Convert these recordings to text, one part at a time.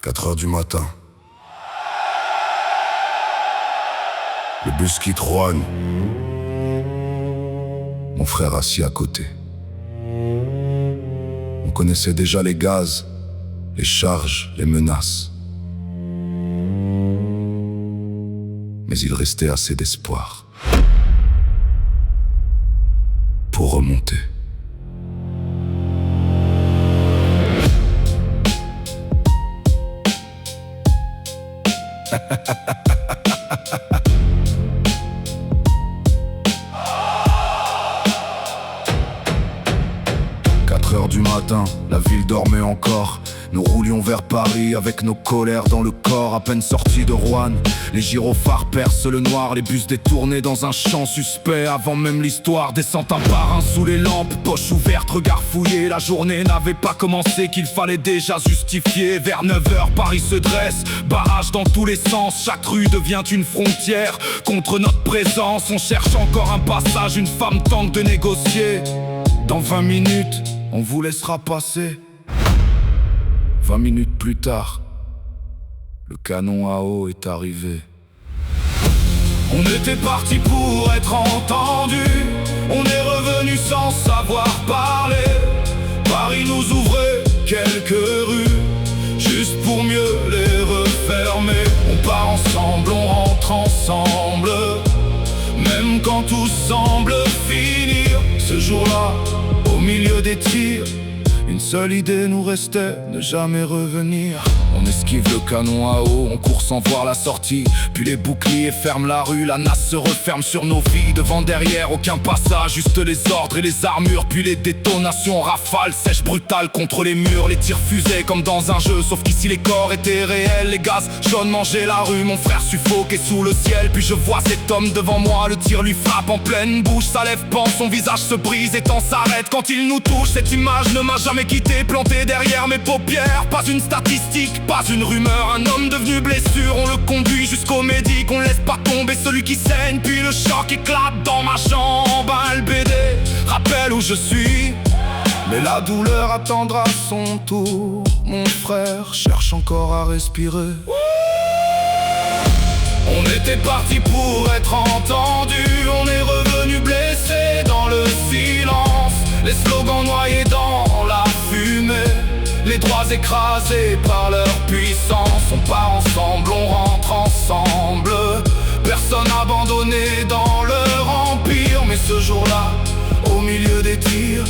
4 heures du matin. Le bus quitte Roanne. Mon frère assis à côté. On connaissait déjà les gaz, les charges, les menaces. Mais il restait assez d'espoir pour remonter. Du matin, la ville dormait encore. Nous roulions vers Paris avec nos colères dans le corps. À peine sortis de Roanne, les gyrophares percent le noir. Les bus détournés dans un champ suspect. Avant même l'histoire, descend un par un sous les lampes. Poche ouverte, regard fouillé. La journée n'avait pas commencé, qu'il fallait déjà justifier. Vers 9h, Paris se dresse, barrage dans tous les sens. Chaque rue devient une frontière contre notre présence. On cherche encore un passage, une femme tente de négocier. Dans 20 minutes, on vous laissera passer. 20 minutes plus tard, le canon à eau est arrivé. On était parti pour être entendu. On est revenu sans savoir parler. Paris nous ouvrait quelques rues, juste pour mieux les refermer. On part ensemble, on rentre ensemble, même quand tout semble finir. Ce jour-là, au milieu des tirs, une seule idée nous restait, ne jamais revenir. On esquive le canon à eau, on court sans voir la sortie. Puis les boucliers ferment la rue, la nasse se referme sur nos vies. Devant, derrière, aucun passage, juste les ordres et les armures. Puis les détonations rafales, sèches brutales contre les murs. Les tirs fusaient comme dans un jeu, sauf qu'ici les corps étaient réels. Les gaz jaunes mangeaient la rue, mon frère suffoquait sous le ciel. Puis je vois cet homme devant moi, le tir lui frappe en pleine bouche. Sa lèvre pend, son visage se brise et temps s'arrête quand il nous touche. Cette image ne m'a jamais quitté, planté derrière mes paupières. Pas une statistique, pas une rumeur, un homme devenu blessure. On le conduit jusqu'au médic, on laisse pas tomber celui qui saigne. Puis le choc éclate dans ma jambe. Un LBD rappelle où je suis, mais la douleur attendra son tour. Mon frère cherche encore à respirer. On était parti pour être entendu. On est revenu blessé dans le silence. Les slogans noyés dans la fumée, les droits écrasés par leur puissance. On part ensemble, on rentre ensemble, personne abandonné dans leur empire. Mais ce jour-là, au milieu des tirs,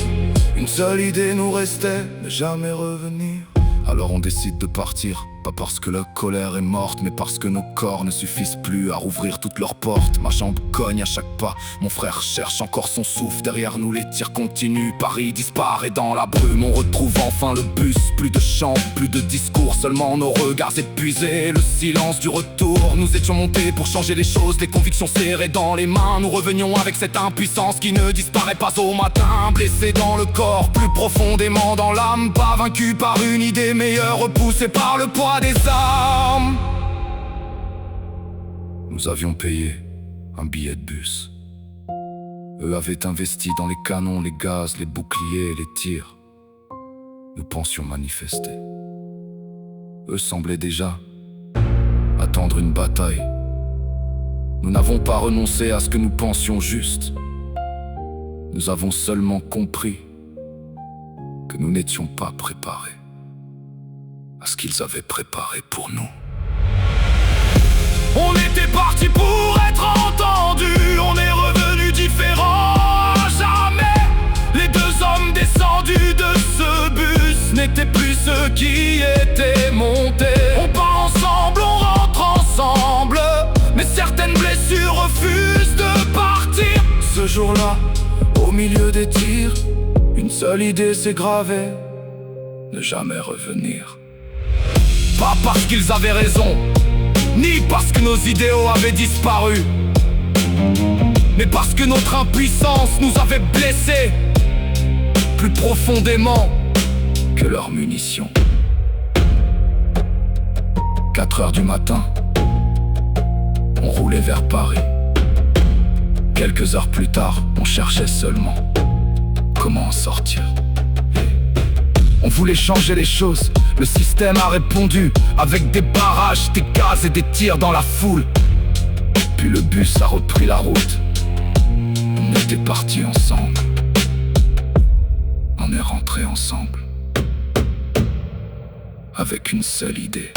une seule idée nous restait, ne jamais revenir. Alors on décide de partir, pas parce que la colère est morte, mais parce que nos corps ne suffisent plus à rouvrir toutes leurs portes. Ma jambe cogne à chaque pas, mon frère cherche encore son souffle. Derrière nous les tirs continuent, Paris disparaît dans la brume. On retrouve enfin le bus, plus de chants, plus de discours, seulement nos regards épuisés, le silence du retour. Nous étions montés pour changer les choses, les convictions serrées dans les mains. Nous revenions avec cette impuissance qui ne disparaît pas au matin. Blessés dans le corps, plus profondément dans l'âme, pas vaincus par une idée meilleure, repoussés par le poids des armes. Nous avions payé un billet de bus. Eux avaient investi dans les canons, les gaz, les boucliers et les tirs. Nous pensions manifester. Eux semblaient déjà attendre une bataille. Nous n'avons pas renoncé à ce que nous pensions juste. Nous avons seulement compris que nous n'étions pas préparés à ce qu'ils avaient préparé pour nous. On était parti pour être entendus. On est revenu différents à jamais. Les deux hommes descendus de ce bus n'étaient plus ceux qui étaient montés. On part ensemble, on rentre ensemble, mais certaines blessures refusent de partir. Ce jour-là, au milieu des tirs, une seule idée s'est gravée, ne jamais revenir. Pas parce qu'ils avaient raison, ni parce que nos idéaux avaient disparu, mais parce que notre impuissance nous avait blessés plus profondément que leurs munitions. 4 heures du matin, on roulait vers Paris. Quelques heures plus tard, on cherchait seulement comment en sortir. On voulait changer les choses, le système a répondu avec des barrages, des gaz et des tirs dans la foule. Puis le bus a repris la route. On était partis ensemble. On est rentrés ensemble avec une seule idée.